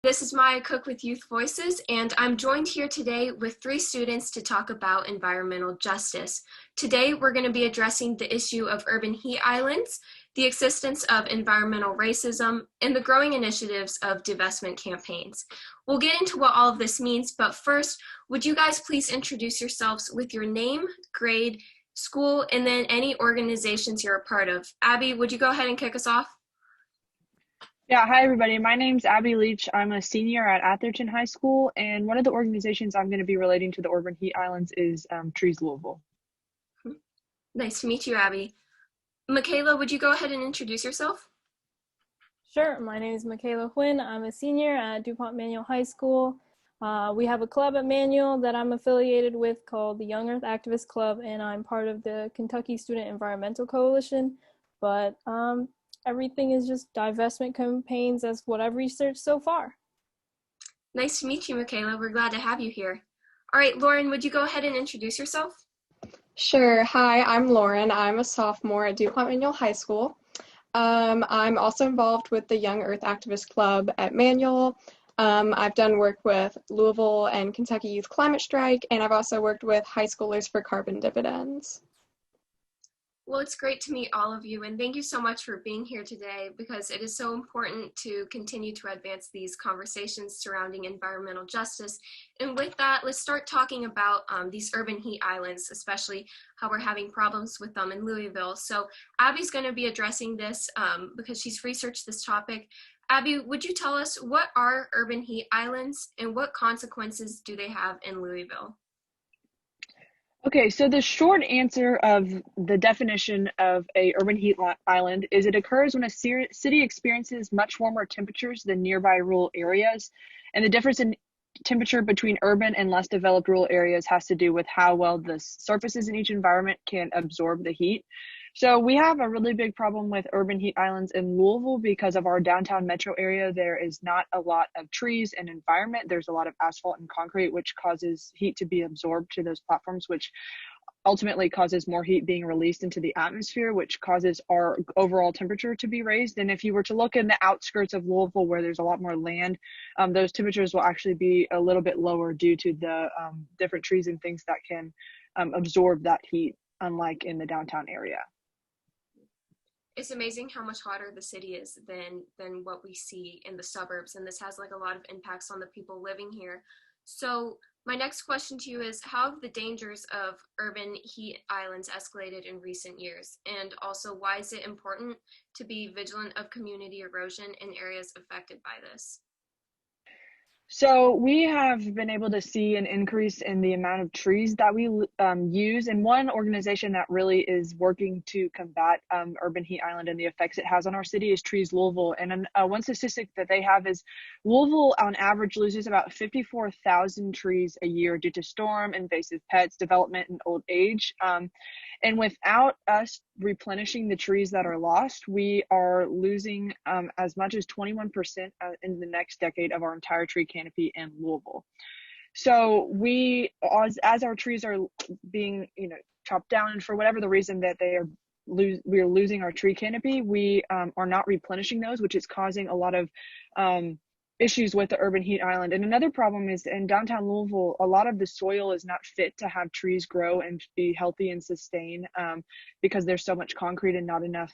This is Maya Cook with Youth Voices, and I'm joined here today with three students to talk about environmental justice. Today, we're going to be addressing the issue of urban heat islands, the existence of environmental racism, and the growing initiatives of divestment campaigns. We'll get into what all of this means, but first, would you guys please introduce yourselves with your name, grade, school, and then any organizations you're a part of. Abby, would you go ahead and kick us off? Yeah, hi everybody. My name's Abby Leach. I'm a senior at Atherton High School, and one of the organizations I'm going to be relating to the Urban Heat Islands is Trees Louisville. Nice to meet you, Abby. Michaela, would you go ahead and introduce yourself? Sure. My name is Michaela Huynh. I'm a senior at DuPont Manual High School. We have a club at Manual that I'm affiliated with called the Young Earth Activist Club, and I'm part of the Kentucky Student Environmental Coalition. But everything is just divestment campaigns as what I've researched so far. Nice to meet you, Michaela. We're glad to have you here. All right, Lauren, would you go ahead and introduce yourself? Sure. Hi, I'm Lauren. I'm a sophomore at DuPont Manual High School. I'm also involved with the Young Earth Activist Club at Manual. I've done work with Louisville and Kentucky Youth Climate Strike, and I've also worked with High Schoolers for Carbon Dividends. Well, it's great to meet all of you, and thank you so much for being here today because it is so important to continue to advance these conversations surrounding environmental justice. And with that, let's start talking about these urban heat islands, especially how we're having problems with them in Louisville. So Abby's going to be addressing this because she's researched this topic. Abby, would you tell us what are urban heat islands and what consequences do they have in Louisville? Okay, so the short answer of the definition of a urban heat island is it occurs when a city experiences much warmer temperatures than nearby rural areas. And the difference in temperature between urban and less developed rural areas has to do with how well the surfaces in each environment can absorb the heat. So we have a really big problem with urban heat islands in Louisville because of our downtown metro area. There is not a lot of trees and environment. There's a lot of asphalt and concrete, which causes heat to be absorbed to those platforms, which ultimately causes more heat being released into the atmosphere, which causes our overall temperature to be raised. And if you were to look in the outskirts of Louisville, where there's a lot more land, those temperatures will actually be a little bit lower due to the different trees and things that can absorb that heat, unlike in the downtown area. It's amazing how much hotter the city is than what we see in the suburbs, and this has like a lot of impacts on the people living here. So my next question to you is, how have the dangers of urban heat islands escalated in recent years? And also, why is it important to be vigilant of community erosion in areas affected by this? So we have been able to see an increase in the amount of trees that we use. And one organization that really is working to combat urban heat island and the effects it has on our city is Trees Louisville. And one statistic that they have is Louisville on average loses about 54,000 trees a year due to storm, invasive pets, development, and old age. And without us replenishing the trees that are lost, we are losing as much as 21% in the next decade of our entire tree canopy in Louisville. So we, as our trees are being, chopped down, and for whatever the reason that we are losing our tree canopy, we are not replenishing those, which is causing a lot of issues with the urban heat island. And another problem is in downtown Louisville, a lot of the soil is not fit to have trees grow and be healthy and sustain because there's so much concrete and not enough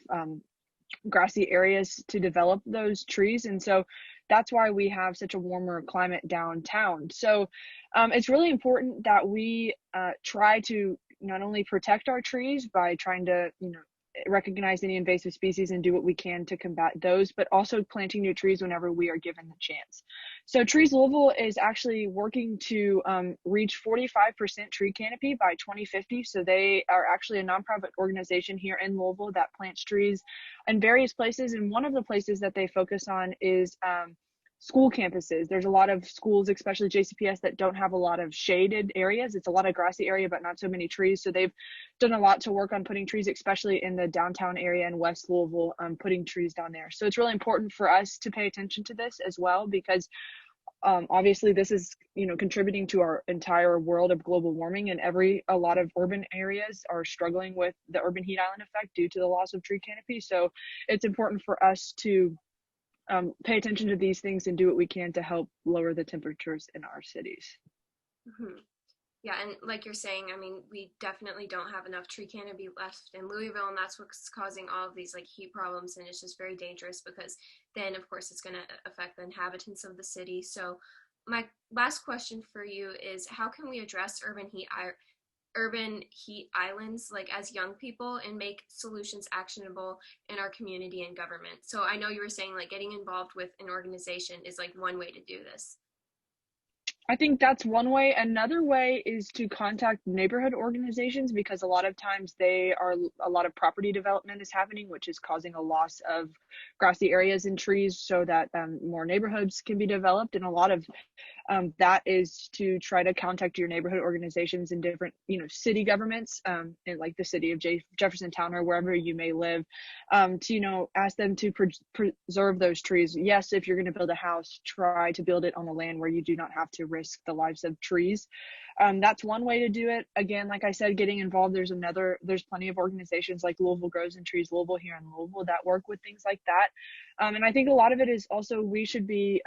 grassy areas to develop those trees. And so that's why we have such a warmer climate downtown. So it's really important that we try to not only protect our trees by trying to, recognize any invasive species and do what we can to combat those, but also planting new trees whenever we are given the chance. So Trees Louisville is actually working to reach 45% tree canopy by 2050. So they are actually a nonprofit organization here in Louisville that plants trees in various places. And one of the places that they focus on is school campuses. There's a lot of schools, especially JCPS, that don't have a lot of shaded areas. It's a lot of grassy area, but not so many trees. So they've done a lot to work on putting trees, especially in the downtown area in West Louisville, putting trees down there. So it's really important for us to pay attention to this as well, because obviously this is, contributing to our entire world of global warming, and a lot of urban areas are struggling with the urban heat island effect due to the loss of tree canopy. So it's important for us to pay attention to these things and do what we can to help lower the temperatures in our cities. Mhm. Yeah, and like you're saying, I mean, we definitely don't have enough tree canopy left in Louisville, and that's what's causing all of these like heat problems, and it's just very dangerous because then, of course, it's going to affect the inhabitants of the city. So, my last question for you is, how can we address urban heat islands like as young people and make solutions actionable in our community and government? So, I know you were saying like getting involved with an organization is like one way to do this. I think that's one way. Another way is to contact neighborhood organizations, because a lot of times a lot of property development is happening, which is causing a loss of grassy areas and trees so that more neighborhoods can be developed. And a lot of that is to try to contact your neighborhood organizations and different, city governments, in like the city of Jeffersontown or wherever you may live, to, ask them to preserve those trees. Yes, if you're going to build a house, try to build it on the land where you do not have to risk the lives of trees. That's one way to do it. Again, like I said, getting involved, there's plenty of organizations like Louisville Grows and Trees Louisville here in Louisville that work with things like that. And I think a lot of it is also we should be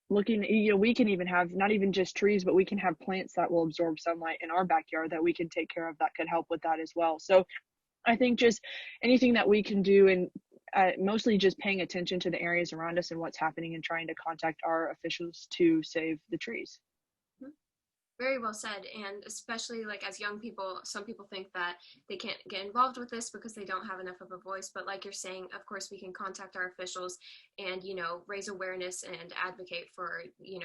looking, we can even have not even just trees, but we can have plants that will absorb sunlight in our backyard that we can take care of that could help with that as well. So I think just anything that we can do, and mostly just paying attention to the areas around us and what's happening and trying to contact our officials to save the trees. Very well said. And especially like as young people, some people think that they can't get involved with this because they don't have enough of a voice. But like you're saying, of course, we can contact our officials and, raise awareness and advocate for,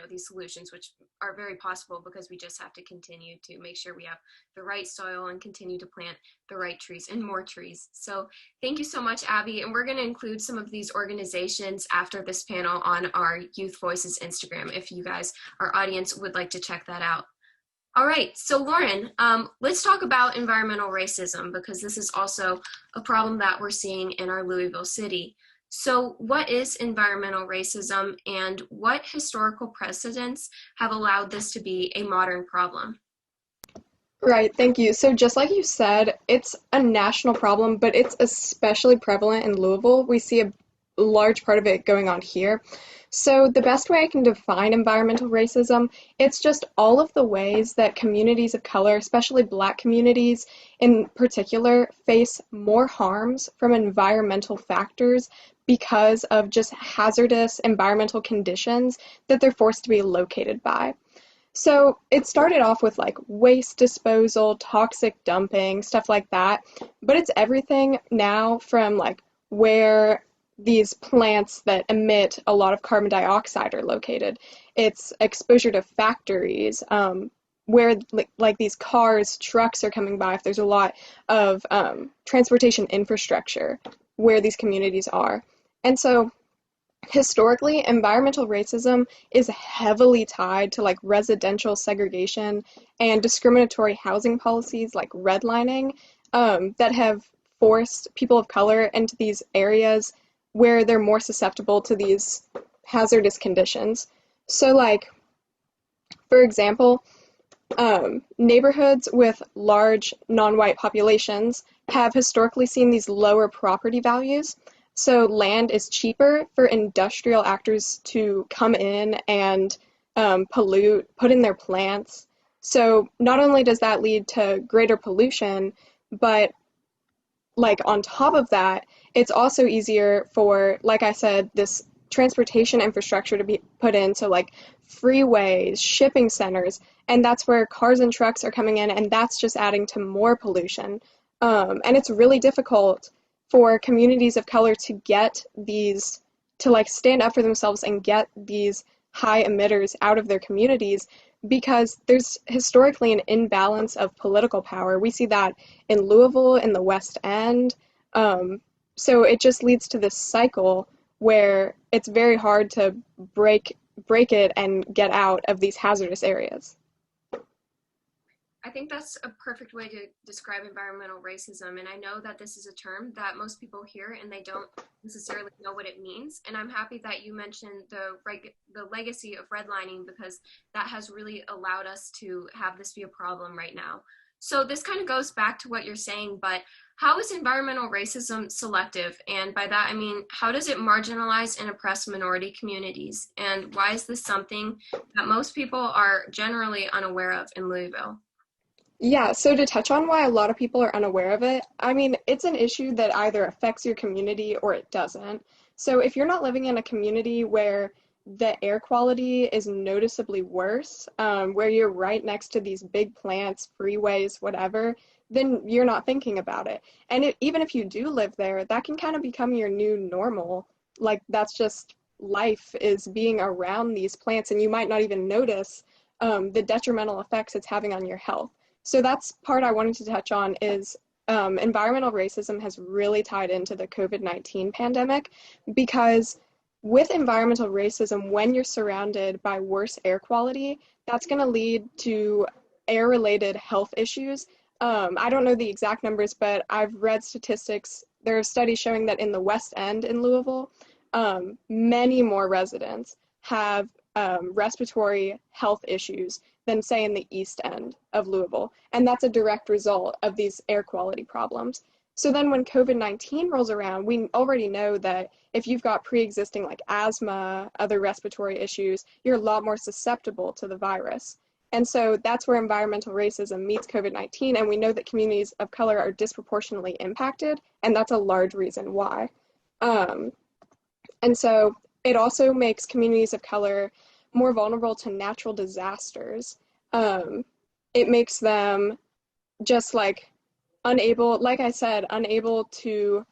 these solutions, which are very possible because we just have to continue to make sure we have the right soil and continue to plant the right trees and more trees. So thank you so much, Abby. And we're going to include some of these organizations after this panel on our Youth Voices Instagram if you guys, our audience, would like to check that out. All right, so Lauren, let's talk about environmental racism because this is also a problem that we're seeing in our Louisville city. So what is environmental racism and what historical precedents have allowed this to be a modern problem? Right, thank you. So just like you said, it's a national problem, but it's especially prevalent in Louisville. We see a large part of it going on here. So the best way I can define environmental racism, it's just all of the ways that communities of color, especially Black communities in particular, face more harms from environmental factors because of just hazardous environmental conditions that they're forced to be located by. So it started off with like waste disposal, toxic dumping, stuff like that. But it's everything now from like where these plants that emit a lot of carbon dioxide are located. It's exposure to factories, where like these cars, trucks are coming by if there's a lot of transportation infrastructure where these communities are. And so historically, environmental racism is heavily tied to like residential segregation and discriminatory housing policies like redlining, that have forced people of color into these areas where they're more susceptible to these hazardous conditions. So like, for example, neighborhoods with large non-white populations have historically seen these lower property values. So land is cheaper for industrial actors to come in and pollute, put in their plants. So not only does that lead to greater pollution, but like on top of that, it's also easier for, like I said, this transportation infrastructure to be put in, so like freeways, shipping centers, and that's where cars and trucks are coming in, and that's just adding to more pollution. And it's really difficult for communities of color to get these, to like stand up for themselves and get these high emitters out of their communities because there's historically an imbalance of political power. We see that in Louisville, in the West End. So it just leads to this cycle where it's very hard to break it and get out of these hazardous areas. I think that's a perfect way to describe environmental racism. And I know that this is a term that most people hear and they don't necessarily know what it means. And I'm happy that you mentioned the legacy of redlining because that has really allowed us to have this be a problem right now. So this kind of goes back to what you're saying, but how is environmental racism selective? And by that, I mean, how does it marginalize and oppress minority communities? And why is this something that most people are generally unaware of in Louisville? Yeah, so to touch on why a lot of people are unaware of it, I mean, it's an issue that either affects your community or it doesn't. So if you're not living in a community where the air quality is noticeably worse, where you're right next to these big plants, freeways, whatever, then you're not thinking about it. And even if you do live there, that can kind of become your new normal. Like that's just life is being around these plants, and you might not even notice the detrimental effects it's having on your health. So that's part I wanted to touch on is environmental racism has really tied into the COVID-19 pandemic because with environmental racism, when you're surrounded by worse air quality, that's going to lead to air-related health issues. I don't know the exact numbers, but I've read statistics. There are studies showing that in the West End in Louisville, many more residents have respiratory health issues than say in the East End of Louisville. And that's a direct result of these air quality problems. So then when COVID-19 rolls around, we already know that if you've got pre-existing like asthma, other respiratory issues, you're a lot more susceptible to the virus. And so that's where environmental racism meets COVID-19. And we know that communities of color are disproportionately impacted, and that's a large reason why. And so it also makes communities of color more vulnerable to natural disasters. It makes them just like unable, like I said, unable to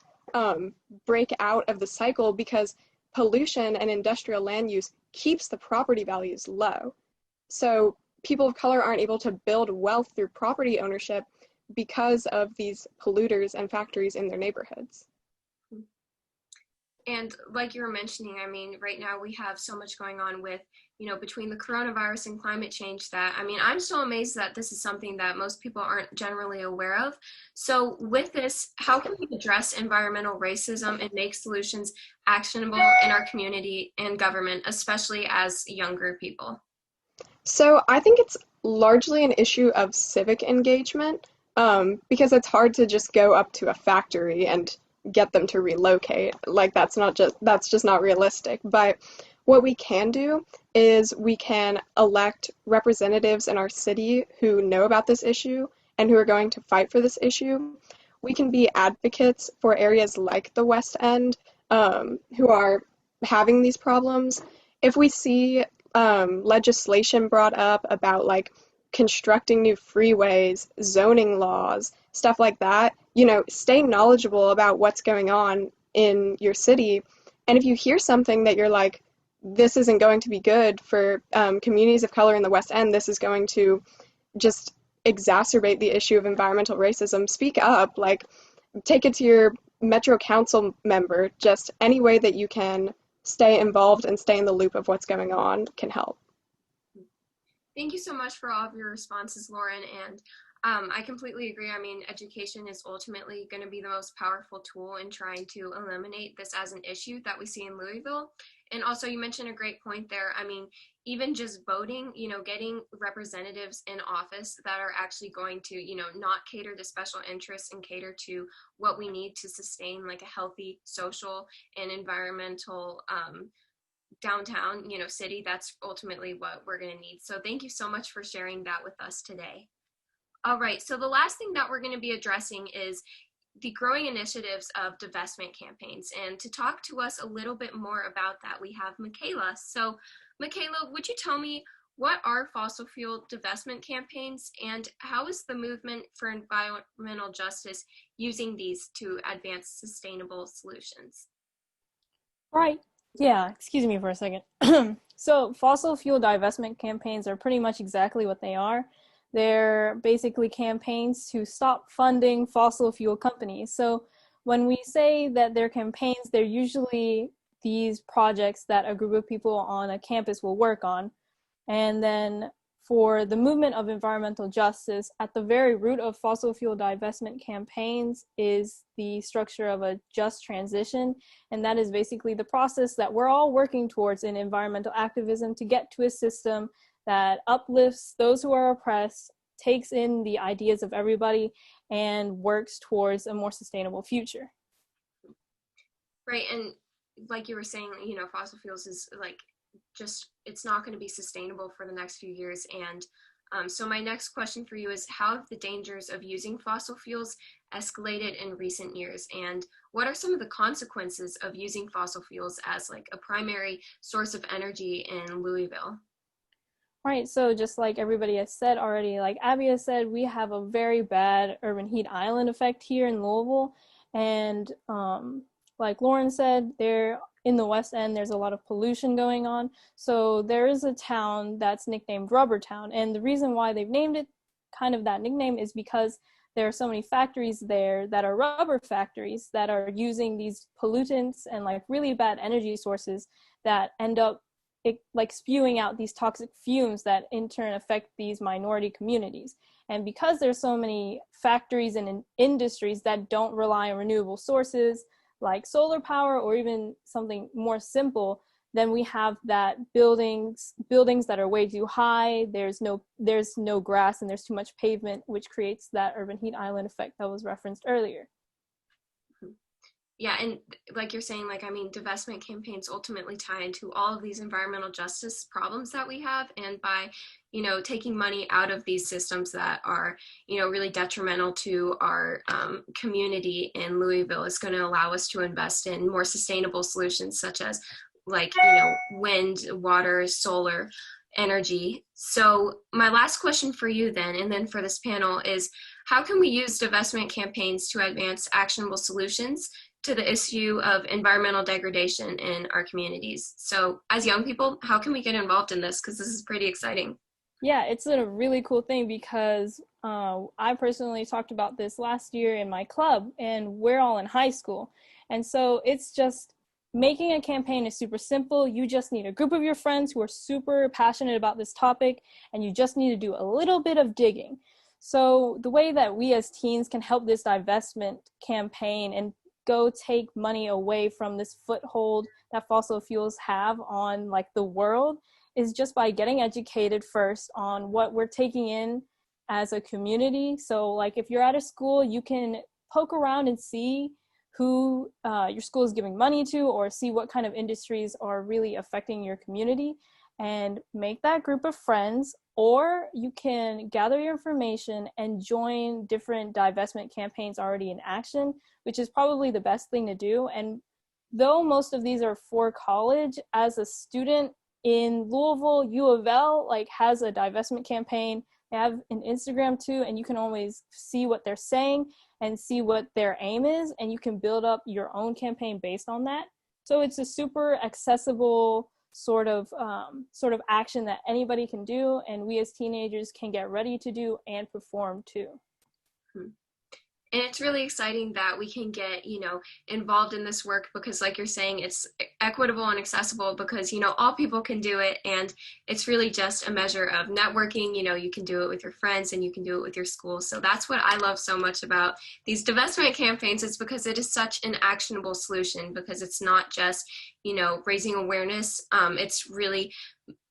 break out of the cycle because pollution and industrial land use keeps the property values low. So people of color aren't able to build wealth through property ownership because of these polluters and factories in their neighborhoods. And like you were mentioning, I mean, right now we have so much going on with, between the coronavirus and climate change that, I mean, I'm so amazed that this is something that most people aren't generally aware of. So with this, how can we address environmental racism and make solutions actionable in our community and government, especially as younger people? So I think it's largely an issue of civic engagement, because it's hard to just go up to a factory and get them to relocate. Like that's just not realistic. But what we can do is we can elect representatives in our city who know about this issue and who are going to fight for this issue. We can be advocates for areas like the West End, who are having these problems. If we see legislation brought up about like constructing new freeways, zoning laws, stuff like that, stay knowledgeable about what's going on in your city. And if you hear something that you're like, this isn't going to be good for communities of color in the West End, this is going to just exacerbate the issue of environmental racism, speak up, like take it to your Metro Council member, just any way that you can stay involved and stay in the loop of what's going on can help. Thank you so much for all of your responses, Lauren. And I completely agree. I mean, education is ultimately going to be the most powerful tool in trying to eliminate this as an issue that we see in Louisville. And also, you mentioned a great point there. I mean, even just voting, getting representatives in office that are actually going to, not cater to special interests and cater to what we need to sustain like a healthy social and environmental downtown, city. That's ultimately what we're going to need. So thank you so much for sharing that with us today. All right, so the last thing that we're going to be addressing is the growing initiatives of divestment campaigns. And to talk to us a little bit more about that, we have Michaela. So Michaela, would you tell me what are fossil fuel divestment campaigns and how is the movement for environmental justice using these to advance sustainable solutions? Right. Yeah, excuse me for a second. So fossil fuel divestment campaigns are pretty much exactly what they are. They're basically campaigns to stop funding fossil fuel companies. So when we say that they're campaigns, they're usually these projects that a group of people on a campus will work on. And then for the movement of environmental justice, at the very root of fossil fuel divestment campaigns is the structure of a just transition. And that is basically the process that we're all working towards in environmental activism to get to a system that uplifts those who are oppressed, takes in the ideas of everybody and works towards a more sustainable future. Right, and like you were saying, you know, fossil fuels is like just, it's not going to be sustainable for the next few years. And so my next question for you is, how have the dangers of using fossil fuels escalated in recent years? And what are some of the consequences of using fossil fuels as like a primary source of energy in Louisville? Right, so just like everybody has said already, like Abby has said, we have a very bad urban heat island effect here in Louisville. And like Lauren said, there in the West End, there's a lot of pollution going on. So there is a town that's nicknamed Rubber Town. And the reason why they've named it kind of that nickname is because there are so many factories there that are rubber factories that are using these pollutants and like really bad energy sources that end up like spewing out these toxic fumes that in turn affect these minority communities. And because there's so many factories and industries that don't rely on renewable sources like solar power or even something more simple, then we have that buildings that are way too high, there's no grass and there's too much pavement, which creates that urban heat island effect that was referenced earlier. Yeah, and like you're saying, like, I mean, divestment campaigns ultimately tie into all of these environmental justice problems that we have. And by, you know, taking money out of these systems that are, you know, really detrimental to our community in Louisville is going to allow us to invest in more sustainable solutions such as like, you know, wind, water, solar energy. So my last question for you then, and then for this panel is, how can we use divestment campaigns to advance actionable solutions to the issue of environmental degradation in our communities? So as young people, how can we get involved in this? Because this is pretty exciting. Yeah, it's a really cool thing because I personally talked about this last year in my club, and we're all in high school. And so it's just making a campaign is super simple. You just need a group of your friends who are super passionate about this topic, and you just need to do a little bit of digging. So the way that we as teens can help this divestment campaign and go take money away from this foothold that fossil fuels have on like the world is just by getting educated first on what we're taking in as a community. So like if you're at a school, you can poke around and see who your school is giving money to, or see what kind of industries are really affecting your community, and make that group of friends. Or you can gather your information and join different divestment campaigns already in action, which is probably the best thing to do. And though most of these are for college, as a student in Louisville, U of L like has a divestment campaign. They have an Instagram too, and you can always see what they're saying and see what their aim is, and you can build up your own campaign based on that. So it's a super accessible sort of action that anybody can do, and we as teenagers can get ready to do and perform too. And it's really exciting that we can get, you know, involved in this work because like you're saying, it's equitable and accessible because, you know, all people can do it. And it's really just a measure of networking. You know, you can do it with your friends and you can do it with your school. So that's what I love so much about these divestment campaigns, is because it is such an actionable solution, because it's not just, you know, raising awareness. It's really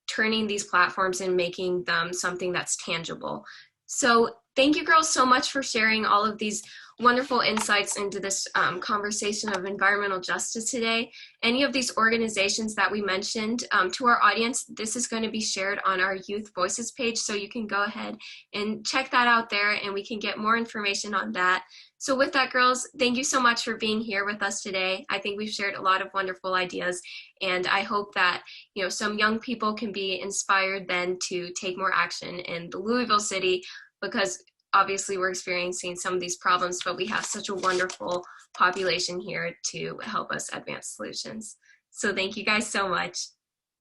turning these platforms and making them something that's tangible. So thank you girls so much for sharing all of these wonderful insights into this conversation of environmental justice today. Any of these organizations that we mentioned to our audience, this is going to be shared on our Youth Voices page, so you can go ahead and check that out there and we can get more information on that. So with that, girls, thank you so much for being here with us today. I think we've shared a lot of wonderful ideas, and I hope that, you know, some young people can be inspired then to take more action in the Louisville city, because obviously we're experiencing some of these problems, but we have such a wonderful population here to help us advance solutions. So thank you guys so much.